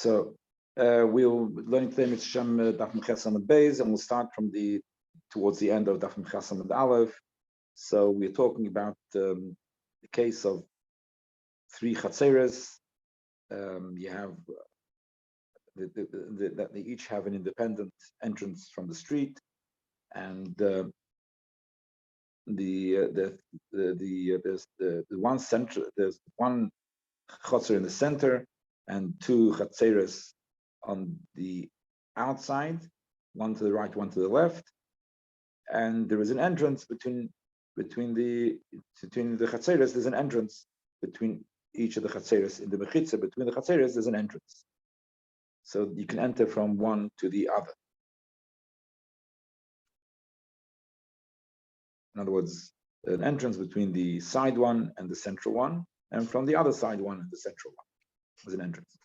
So we'll learn today Mitzvah Daf Meches Amud Beis, and we'll start from towards the end of Daf Meches Amud Aleph. So we're talking about the case of three chatzeres. You have that they each have an independent entrance from the street, and there's one center. There's one chatzer in the center and two chatzeres on the outside, one to the right, one to the left, and there is an entrance between the chatzeres. There's an entrance between each of the chatzeres. In the mechitza between the chatzeres, there's an entrance, so you can enter from one to the other. In other words, an entrance between the side one and the central one, and from the other side one and the central one was an entrance.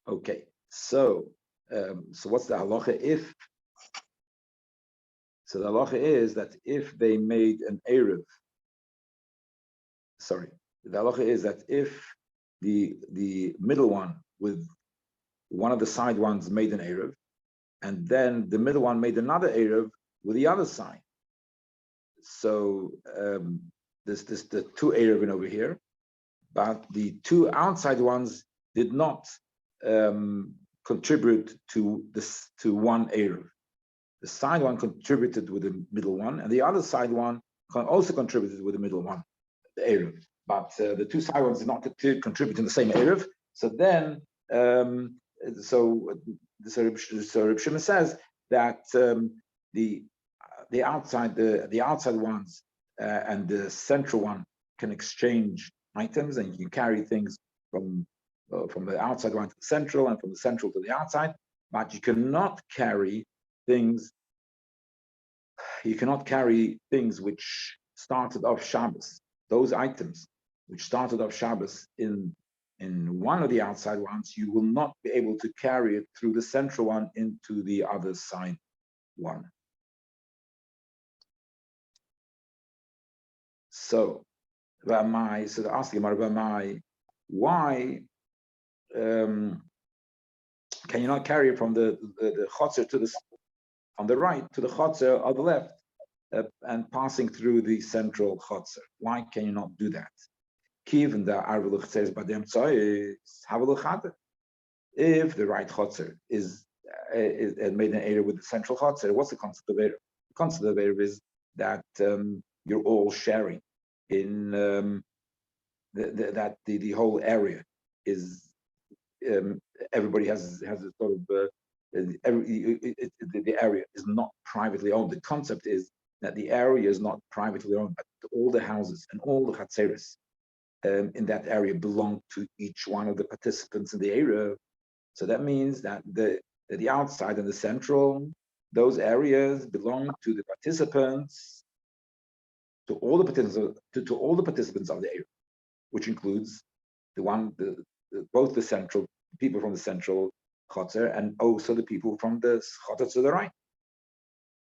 Okay, so what's the halacha if? So the halacha is that if they made an eruv, the halacha is that if the middle one with one of the side ones made an eruv, and then the middle one made another eruv with the other side. So there's the two eruvin over here, but the two outside ones did not contribute to one eruv. The side one contributed with the middle one, and the other side one also contributed with the middle one, the eruv. But the two side ones did not contribute in the same eruv. So then, so Reb Shimon says that the outside ones and the central one can exchange items, and you can carry things from the outside one to the central, and from the central to the outside, but you cannot carry things. You cannot carry things which started off Shabbos. Those items which started off Shabbos in one of the outside ones, you will not be able to carry it through the central one into the other side one. So, Rabbi, so they're asking Rabbi, why can you not carry it from the chotzer on the right to the chotzer on the left, and passing through the central chotzer? Why can you not do that? If the right chotzer is made an area with the central chotzer, what's the concept of area? The concept of area is that you're all sharing in that the whole area is everybody has a sort of the area is not privately owned. The concept is that the area is not privately owned, but all the houses and all the chatzeres in that area belong to each one of the participants in the area. So that means that the outside and the central, those areas belong to the participants, to all the participants of the area, which includes both the central people from the central chotzer and also the people from the chotzer to the right.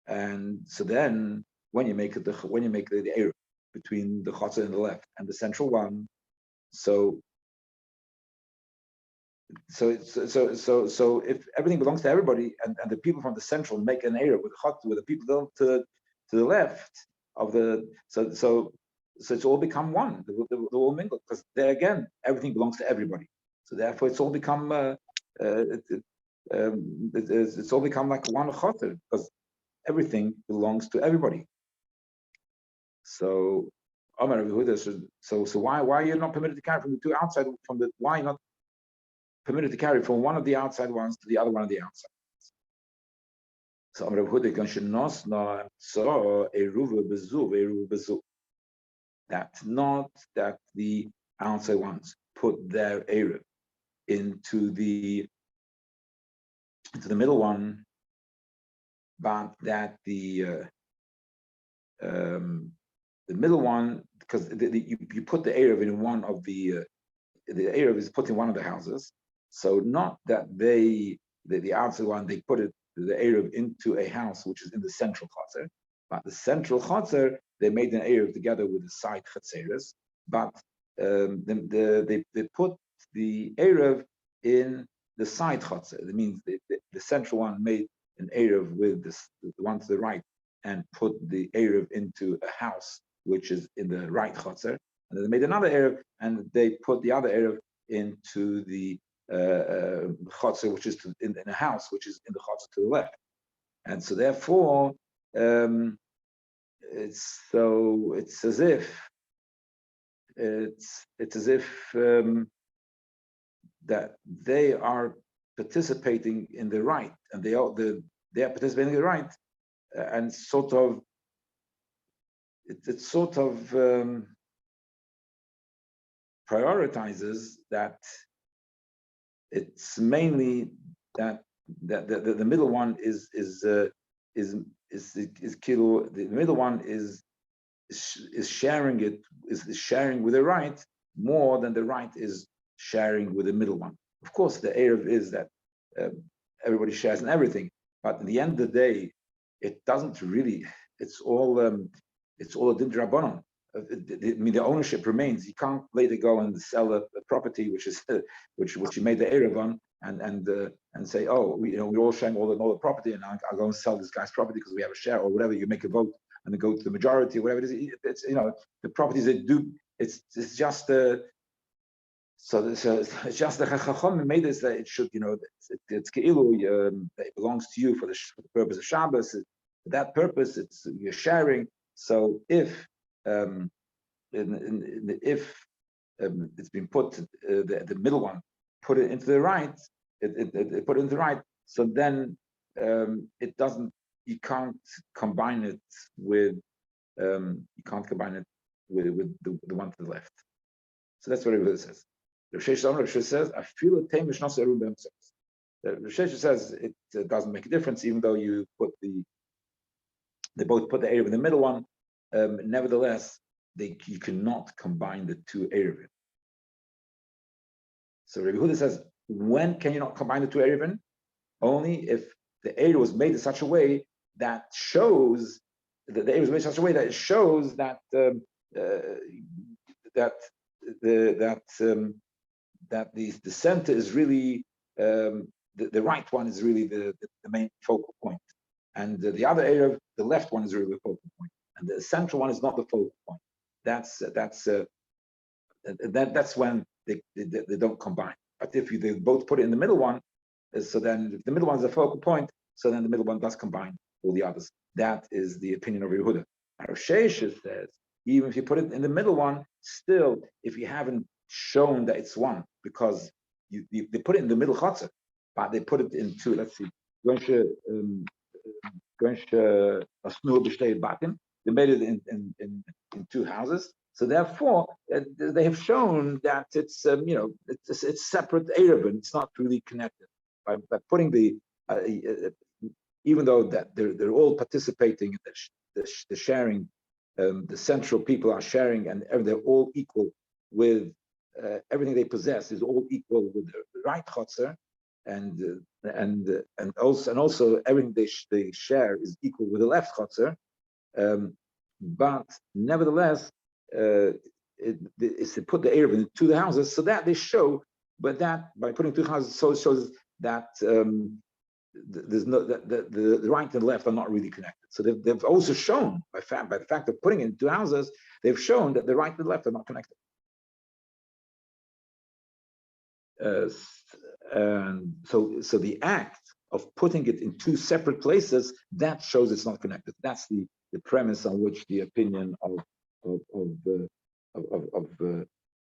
And so then, when you make the area between the chotzer and the left and the central one, so if everything belongs to everybody, and the people from the central make an area with the people to the left of the so it's all become one. They all mingle, because there again everything belongs to everybody. So therefore, it's all become it's all become like one chotzer, because everything belongs to everybody. So, so why are you not permitted to carry from the two outside? Why are you not permitted to carry from one of the outside ones to the other one of the outside ones? So Amar Yehuda Ganshinosna so Eruva Bezu. That's not that the outside ones put their eruv into the middle one, but that the middle one, because you put the eruv in one of the eruv is put in one of the houses. So not that the outside one, they put the eruv into a house which is in the central chotzer, but the central chotzer, they made an eruv together with the side chatzeres, but they put the eruv in the side chotzer. It means the central one made an Eruv with the one to the right and put the Eruv into a house which is in the right chotzer. And then they made another Eruv and they put the other Eruv into the chotzer, which is in a house which is in the chotzer to the left. And so therefore, it's as if that they are participating in the right, and they are participating in the right, and sort of it sort of prioritizes that. It's mainly that the middle one is kilo. The middle one is sharing it, is sharing with the right more than the right is sharing with the middle one. Of course, the Eruv is that everybody shares in everything, but at the end of the day, it doesn't really. It's all a din drabanan. I mean, the ownership remains. You can't later go and sell a property which you made the Eruv on and say, oh, we're all sharing all the property, and I'll go and sell this guy's property because we have a share or whatever. You make a vote and then go to the majority, whatever it is. It's the properties that do. It's just so it's just the Chacham made this that it should it's keilu it belongs to you for the purpose of Shabbos. For that purpose, you're sharing. So if it's been put the middle one, put it into the right, it put it into the right. So then it doesn't. You can't combine it with the one to the left. So that's what it says. The Rashi says, "I feel a tamish not Eruvin." The Rashi says it doesn't make a difference, even though they both put the Eruv in the middle one. Nevertheless, you cannot combine the two Eruvin. So Rabbi Huda says, when can you not combine the two Eruvin? Only if the Eruv was made in such a way that shows that the Eruv was made in such a way that it shows that the center is really the right one is really the main focal point, and the other Eruv, the left one, is really the focal point, and the central one is not the focal point. That's when they don't combine. But if they both put it in the middle one, so then if the middle one is the focal point, so then the middle one does combine all the others. That is the opinion of Yehuda. Rav Sheshes says, even if you put it in the middle one, still, if you haven't shown that it's one, because they put it in the middle chotzer, but they put it in two. Let's see. They made it in two houses. So therefore, they have shown that it's it's separate Eruvin. It's not really connected by putting the even though that they're all participating in the sharing. The central people are sharing, and they're all equal with everything they possess is all equal with the right chotzer, and also everything they share is equal with the left chotzer. But nevertheless, it's to put the Eruvin into the houses so that they show, but that by putting two houses, so it shows that there's no the right and the left are not really connected. So they've also shown by the fact of putting it in two houses, they've shown that the right and the left are not connected. And so the act of putting it in two separate places, that shows it's not connected. That's the premise on which the opinion of the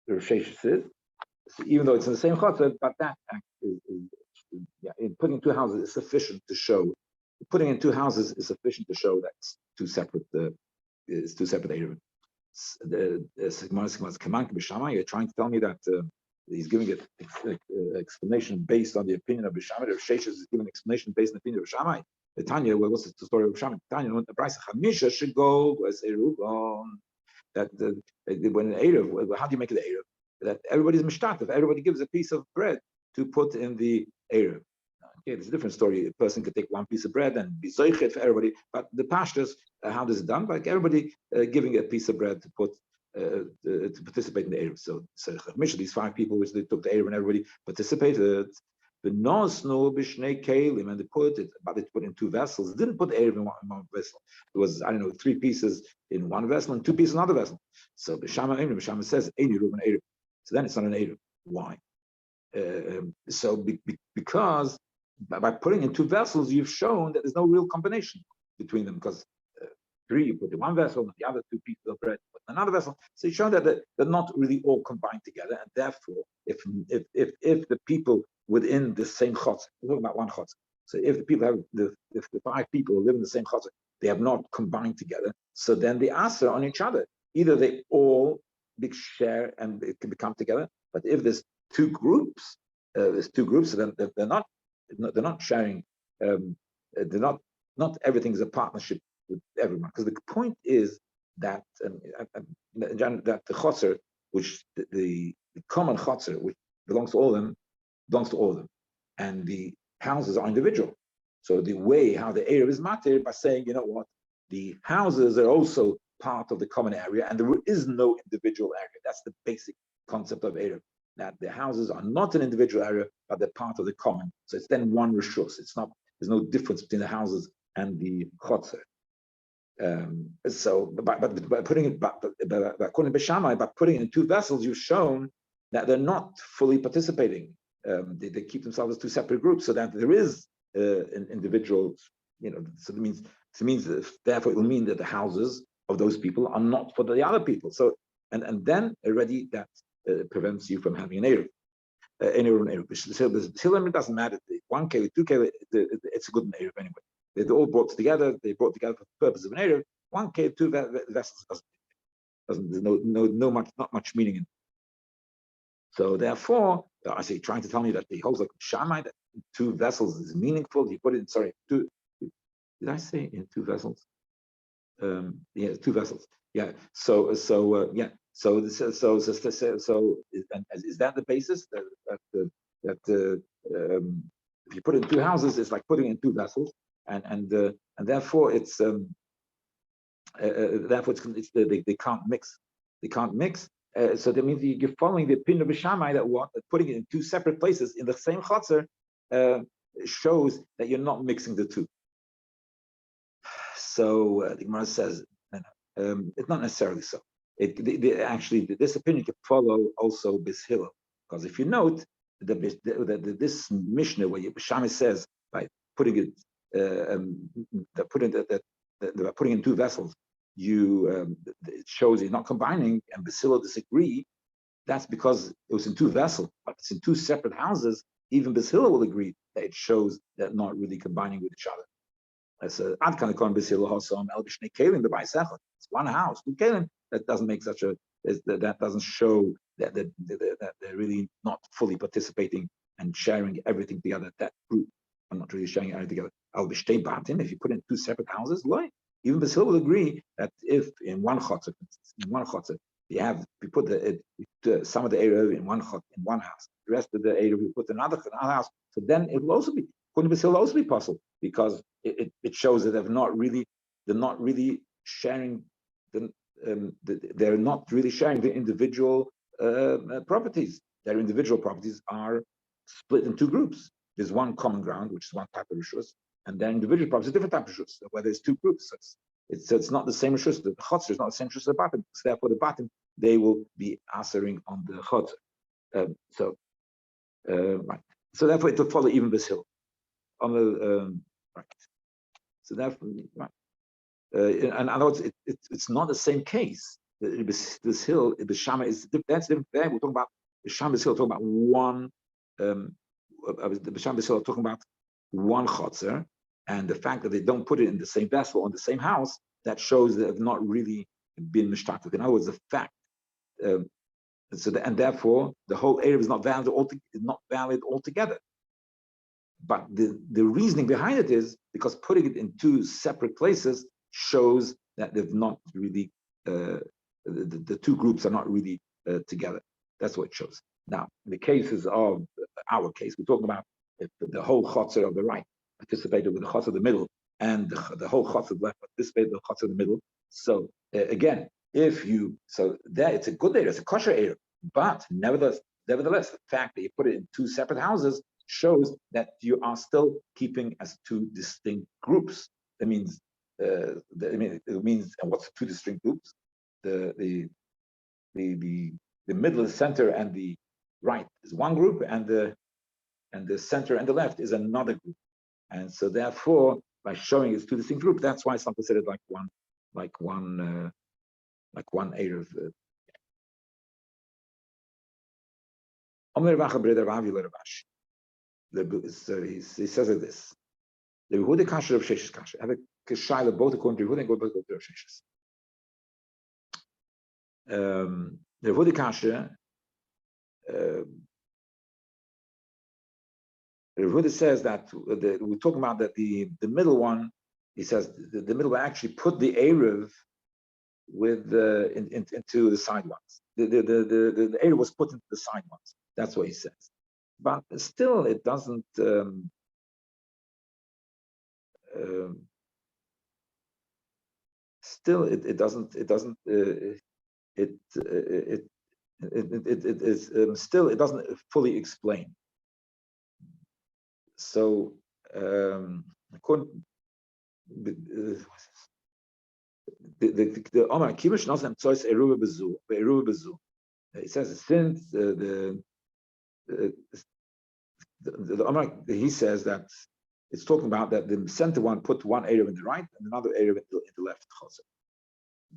Rosh Hashanah is. So even though it's in the same chotzer, but that act is in putting two houses is sufficient to show. Putting in two houses is sufficient to show that it's two separate Eruvin. You're trying to tell me that he's giving an explanation based on the opinion of Bishamai. Rav Sheshes is giving an explanation based on the opinion of Bishamai. The Tanya, what's the story of Bishamai? Tanya, when the price of Hamisha should go as Eruvin. That when an Eruv, how do you make it an Eruv? That everybody's mishtatev, everybody gives a piece of bread to put in the Eruv. Okay, it's a different story. A person could take one piece of bread and be zoichet for everybody, but the pashtas, how does it done? Like everybody giving a piece of bread to put to participate in the Eruv. So these 5 people, which they took the Eruv and everybody participated. The Nosnu Bishnei Kalim, and they put it, but they put in 2 vessels. They didn't put the Eruv in one vessel. It was, I don't know, 3 pieces in one vessel and 2 pieces in another vessel. So B'Shama says, Ein Eruv and Eruv. So then it's not an Eruv. Why? Because by putting in 2 vessels, you've shown that there's no real combination between them, because 3 you put in one vessel and the other 2 pieces of bread put in another vessel. So you show that they're not really all combined together, and therefore, if the people within the same chotzer, we're talking about one chotzer. So if the people if the 5 people who live in the same chotzer, they have not combined together, so then they answer on each other. Either they all big share and it can become together, but if there's 2 groups, so then they're not sharing. They're not everything is a partnership with everyone, because the point is that that the chotzer, which the common chotzer, which belongs to all of them, and the houses are individual. So the way how the area is matter by saying, you know what, the houses are also part of the common area, and there is no individual area. That's the basic concept of area. That the houses are not an individual area, but they're part of the common. So it's then one reshus. There's no difference between the houses and the chotzer. So by putting it, according to Shammai, by putting it in 2 vessels, you've shown that they're not fully participating. They keep themselves as 2 separate groups, so that there is an individual. So it means therefore it will mean that the houses of those people are not for the other people. So and then already that prevents you from having an Eruv. It doesn't matter. 1K, 2K, it's a good Eruv anyway. They're all brought together. They brought together for the purpose of an Eruv. 1K, 2 vessels doesn't. There's not much meaning in it. So therefore, I say, trying to tell me that the whole like Shammai, that 2 vessels is meaningful. You put it in, 2. Did I say in 2 vessels? Yeah, 2 vessels. Yeah. So is that the basis that if you put it in 2 houses, it's like putting it in 2 vessels, and therefore it's they can't mix. They can't mix. So that means you're following the opinion of Shammai that putting it in 2 separate places in the same chotzer shows that you're not mixing the 2. So the Gemara says it's not necessarily so. Actually, this opinion can follow also Bis Hillel, because if you note this Mishnah where Shammai says by putting it, putting in 2 vessels, it shows you're not combining, and Bis Hillel disagree. That's because it was in 2 vessels, but it's in 2 separate houses. Even Bis Hillel will agree that it shows that not really combining with each other. It's one house. That doesn't make that doesn't show that they're really not fully participating and sharing everything together. That group are not really sharing everything together. If you put in 2 separate houses, even Basil will agree that if in one chotzer, you put some of the area in one house, the rest of the area you put in another house. So then it will also be. Couldn't Basil also be possible, because it shows that they're not really sharing they're not really sharing the individual properties. Their individual properties are split in 2 groups. There's one common ground, which is one type of rishus, and then individual properties are different type of rishus, where there's 2 groups. So it's not the same rishus. The chotzer is not the same rishus as the bottom. So therefore, the bottom they will be answering on the chotzer. Right. So therefore, it will follow even this hill. On the right. So therefore, right. In other words, it's not the same case. This hill, the Shama is that's different. There we're talking about the Shama hill. Talking about one. The Shama hill talking about one chotzer, and the fact that they don't put it in the same vessel or in the same house, that shows they have not really been mishtatek. In other words, the fact. And therefore, the whole area is not valid altogether. But the reasoning behind it is because putting it in 2 separate places shows that they've not really, the 2 groups are not really together. That's what it shows. Now, in the cases of our case, we're talking about if the whole chotzer of the right participated with the chotzer of the middle, and the whole chotzer of the left participated with the chotzer of the middle. So again, So there it's a good Erev, it's a kosher Erev, but nevertheless, the fact that you put it in two separate houses shows that you are still keeping as two distinct groups. That means, it means, and what's two distinct groups? The middle, the center, and the right is one group, and the center and the left is another group. And so therefore, by showing it's two distinct groups, that's why some considered like one Erev. He says it this. The Yehuda Kasher of Sheshes Kasher. Have a Kishayla both according to Yehuda and both according to Sheshes. The Yehuda Kasher, Yehuda says that we're talking about that the middle one. He says the middle one actually put the Erev with into the side ones. The Erev was put into the side ones. That's what he says. But still, it doesn't. Still, it doesn't. It doesn't. It is still. It doesn't fully explain. So, according the Omar Kibush Nosem Tzois Eruva Bezu. It says since the Omar, he says that it's talking about that the center one put one Erev in the right and another Erev in the left.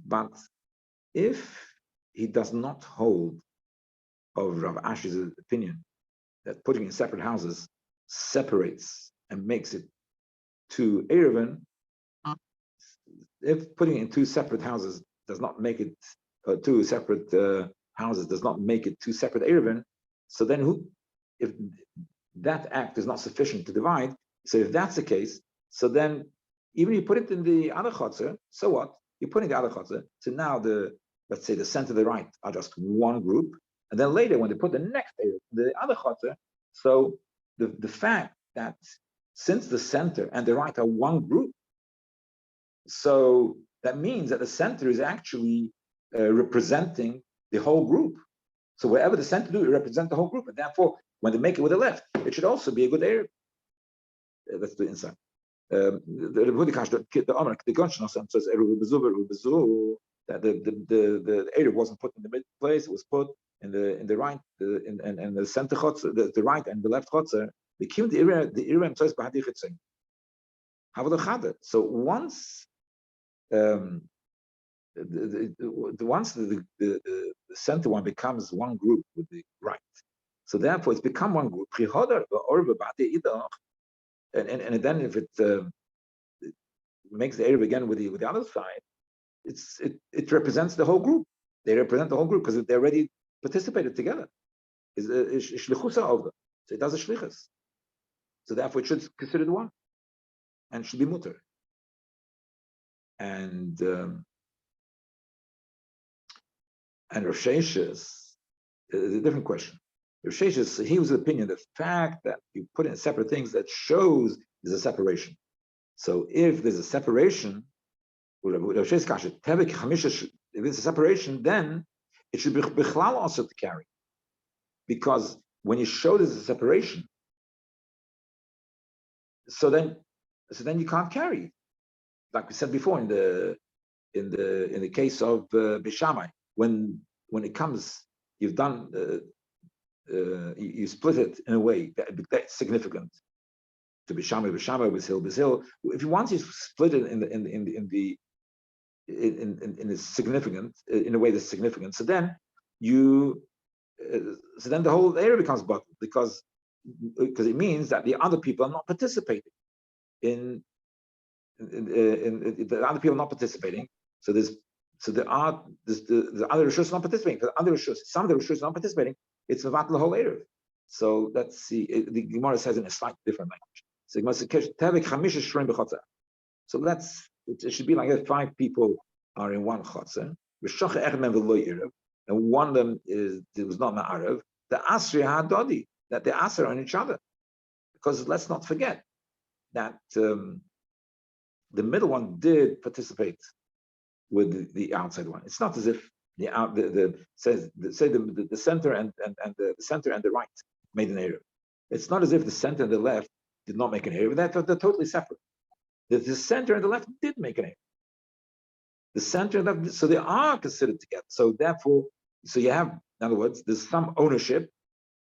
But if he does not hold of Rav Ashi's opinion that putting in separate houses separates and makes it two Eruvin, if putting in two separate houses does not make it two separate houses does not make it two separate Eruvin, so then if that act is not sufficient to divide, so if that's the case, so then even if you put it in the other chotzer, so what? You put it in the other chotzer, so now let's say the center and the right are just one group, and then later when they put the next Erev, the other chotzer, so the fact that since the center and the right are one group, so that means that the center is actually representing the whole group. So wherever the center do, it represents the whole group, and therefore, when they make it with the left, it should also be a good Erev. That's the insight. The consciousness says that the Erev wasn't put in the middle place; it was put in the right, and the center chotzer, the right and the left chotzer. The Erev says so once once the center one becomes one group with the right, so therefore it's become one group. And then if it makes the Erev again with the other side, it represents the whole group. They represent the whole group because they already participated together. Is shlichusa of them. So it does a shlichus. So therefore it should be considered one and should be mutter. And Rav Sheshes is a different question. Rav Sheshes, he was of the opinion the fact that you put in separate things that shows there's a separation. So if there's a separation, if there's a separation, then it should be bichlal also to carry. Because when you show there's a separation, so then you can't carry. Like we said before in the case of Bishamai, when it comes, you've done you split it in a way that's significant. To Bishamai, Bishil. If you want to split it in the significant in a way that's significant, so then the whole area becomes bottled because it means that the other people are not participating in the other people are not participating. So the other Rishus not participating. For the other Rishus, some of the Rishus not participating, it's about the whole Erev. So let's see. The Gemara says in a slightly different language. So it should be like that 5 people are in one chotzer, and one of them was not ma'arev. The asri hadodi, that they asr on each other, because let's not forget that the middle one did participate with the outside one. It's not as if the center and the center and the right made an Eruv. It's not as if the center and the left did not make an Eruv. They're totally separate. The center and the left did make an Eruv. The center and left, so they are considered together. So therefore, so you have, in other words, there's some ownership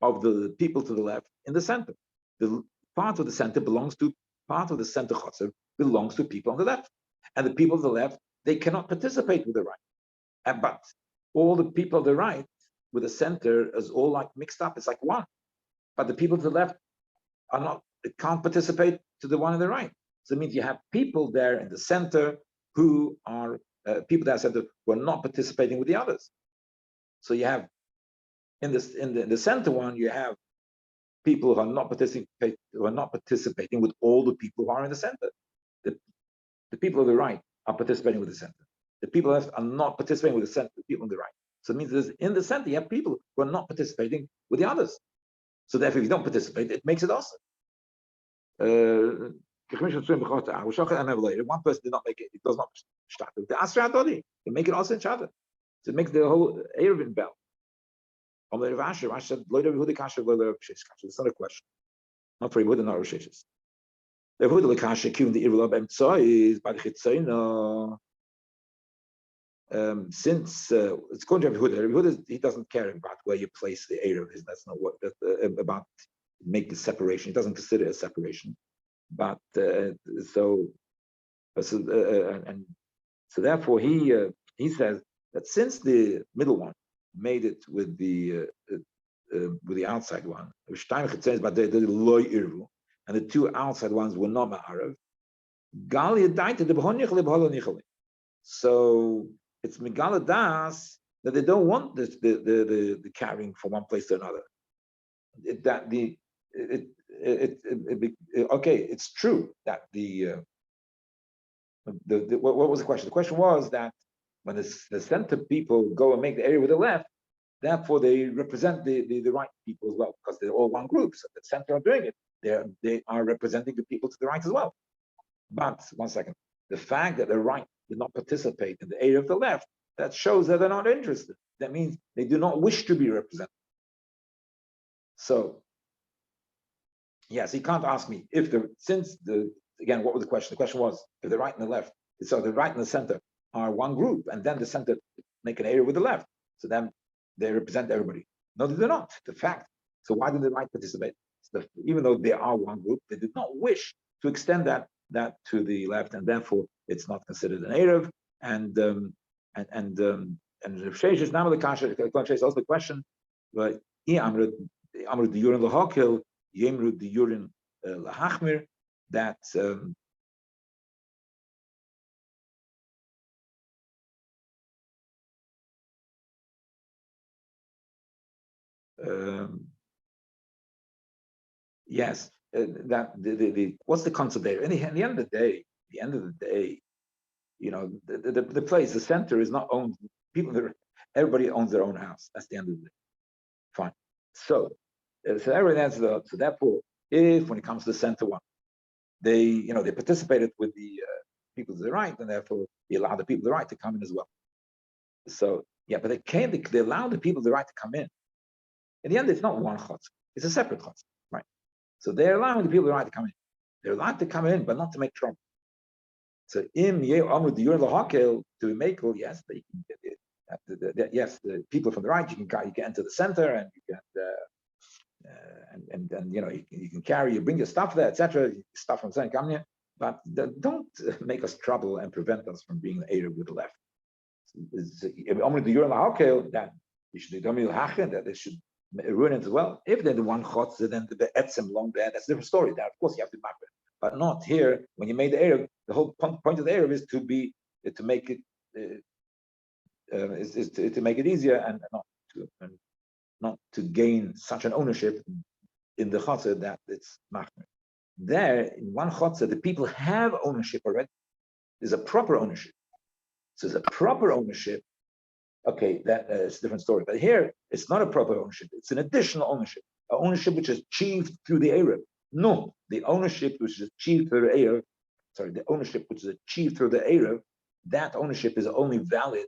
of the people to the left in the center. The part of the center belongs to part of the center chotzer belongs to people on the left, and the people on the left, they cannot participate with the right. But all the people on the right with the center is all like mixed up. It's like one. But the people to the left are not. It can't participate to the one on the right. So it means you have people there in the center who are people that center who are not participating with the others. So you have in the center one, you have people who are not participating with all the people who are in the center. The people on the right are participating with the center. The people left are not participating with the center, the people on the right. So it means in the center, you have people who are not participating with the others. So therefore, if you don't participate, it makes it also. One person did not make it, it does not start. The Asra Adodi, they make it also in Shabbat. So it makes the whole Eruvin bell. It's not a question. Not for Yehuda, not Rosheshes. Yehuda Lekasha, Kivin the Irulab Emtsois, by the Chitzoino. Since it's going to Yehuda, he doesn't care about where you place the Eruv. That's not what about make the separation. He doesn't consider it a separation. But so therefore he says that since the middle one made it with the outside one, but they loy irvu, and the two outside ones were not ma'arav. So it's megala das that they don't want the carrying from one place to another. Okay, it's true that what was the question? The question was that when the center people go and make the area with the left, therefore they represent the right people as well, because they're all one group. So the center are doing it. They are representing the people to the right as well. But one second, the fact that the right did not participate in the area of the left, that shows that they're not interested. That means they do not wish to be represented. So yes, he can't ask me if again, what was the question? The question was if the right and the left, so the right and the center are one group, and then the center make an area with the left. So then they represent everybody. No, they're not. The fact. So why did the right participate? Even though they are one group, they did not wish to extend that to the left, and therefore it's not considered an Eruv. And Rav Sheish is now the kasha. Also the question, but Amrud the Yurin lahakil, Yemrud the Yurin lahachmir, that yes, that the what's the concept there? In the end of the day, you know, the place, the center is not owned. Everybody owns their own house. That's the end of the day. Fine. So everybody answers so therefore, if when it comes to the center one, they participated with the people to the right, and therefore they allow the people to the right to come in as well. So yeah, but they allow the people to the right to come in. In the end, it's not one chutz; it's a separate chutz, right? So they're allowing the people to the right to come in. They're allowed to come in, but not to make trouble. So im amud the yur lahakel to make yes, they can get it. Yes, the people from the right, you can enter the center, and you can and you can carry, you bring your stuff there, etc. Stuff from St. Kamnia, but don't make us trouble and prevent us from being aided with the left. Amud the yur lahakel, that you should do that they should ruin it as well. If they're the one chotz, then the etzem long there, that's a different story. There, of course, you have to map it, but not here. When you made the Eruv, the whole point of the Eruv is to make it is to make it easier and not to gain such an ownership in the chotzer that it's machmer. There, in one chotzer, the people have ownership already. There's a proper ownership. So there's a proper ownership. Okay, that's a different story. But here, it's not a proper ownership. It's an additional ownership, an ownership which is achieved through the Eruv. No, the ownership which is achieved through the Eruv, the ownership which is achieved through the Eruv that ownership is only valid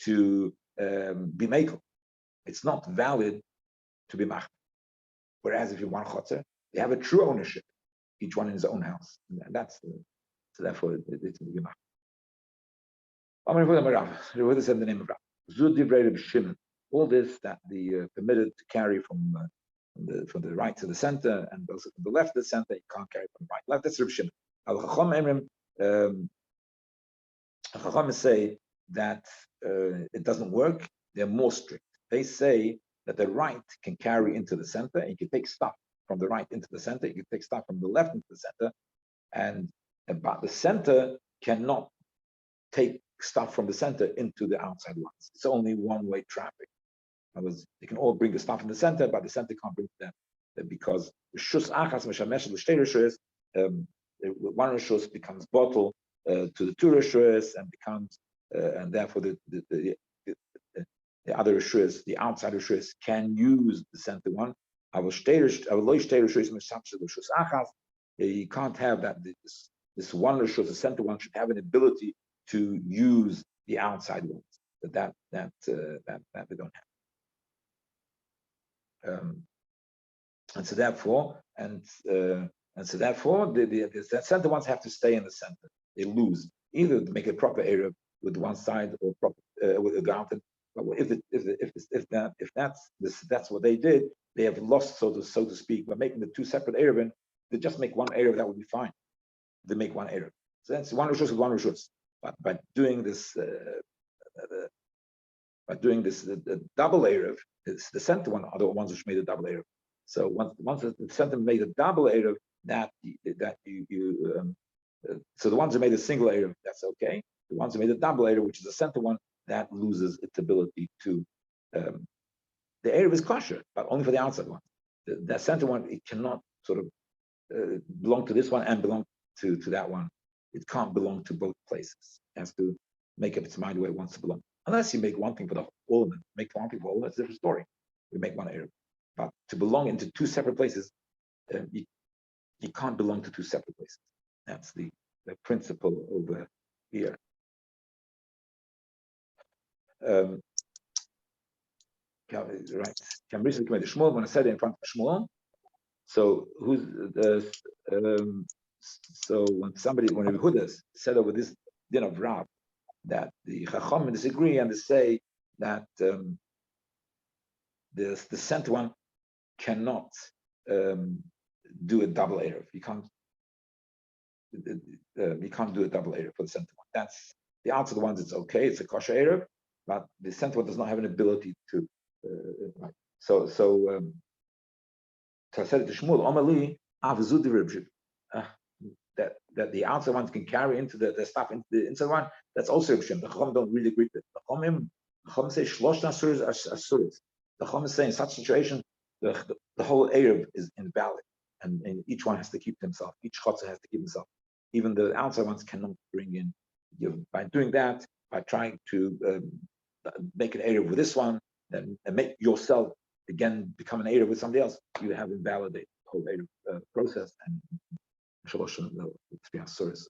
to be makel. It's not valid to be mach. Whereas if you want chotzer, you have a true ownership, each one in his own house. And that's so therefore it's be mach. Rabbi said the name of Rabbi. All this that the permitted to carry from the right to the center and also from the left to the center, you can't carry from the right left. That's Rabbi Shimon. Chacham say that it doesn't work. They're more strict. They say that the right can carry into the center, and you can take stuff from the right into the center. You can take stuff from the left into the center, but the center cannot take stuff from the center into the outside ones. It's only one-way traffic. In other words, they can all bring the stuff in the center, but the center can't bring them because one rishus becomes bottle to the two rishus and becomes and therefore the other rishus, the outside rishus, can use the center one. You can't have that. This one rishus, the center one, should have an ability to use the outside ones. That they don't have. And so therefore, the center ones have to stay in the center. They lose either to make a proper area with one side or proper with a grounded. But if that's what they did, they have lost, so to speak, by making the two separate Eruvin. They just make one Eruv, that would be fine. They make one Eruv. So that's one rishus with one rishus. But by doing this, the double Eruv, it's the center one are the ones which made a double Eruv. So once the center made a double Eruv, so the ones who made a single Eruv, that's okay. The ones who made a double Eruv, which is the center one, that loses its ability to. The Eruv is kosher, but only for the outside one. The center one, it cannot sort of belong to this one and belong to that one. It can't belong to both places. It has to make up its mind where it wants to belong. Unless you make one thing for all of them, make one thing for all, that's a different story. We make one Eruv. But to belong into two separate places, you can't belong to two separate places. That's the principle over here. Right. Kamrisa came to Shmuel when I said it in front of Shmuel. So so when Yehuda said over this din of Rav, that the Chacham disagree and they say that the center one cannot do a double Eruv. You can't do a double Eruv for the center one. That's the answer. The ones it's okay. It's a kosher Eruv, but the center one does not have an ability to. So I said to Shmuel, Omali avzudi that the outside ones can carry into the stuff into the inside one. That's also Rishim. The Chacham don't really agree with it. The Chacham say shlosh asuras asuras. The Chacham is saying in such situation the whole Eruv is invalid, and each one has to keep himself. Each chotzer has to keep himself. Even the outside ones cannot bring in. By doing that, by trying to make an Eruv with this one, then and make yourself again become an Eruv with somebody else, you have invalidated the whole Eruv process and shalosh three asuras.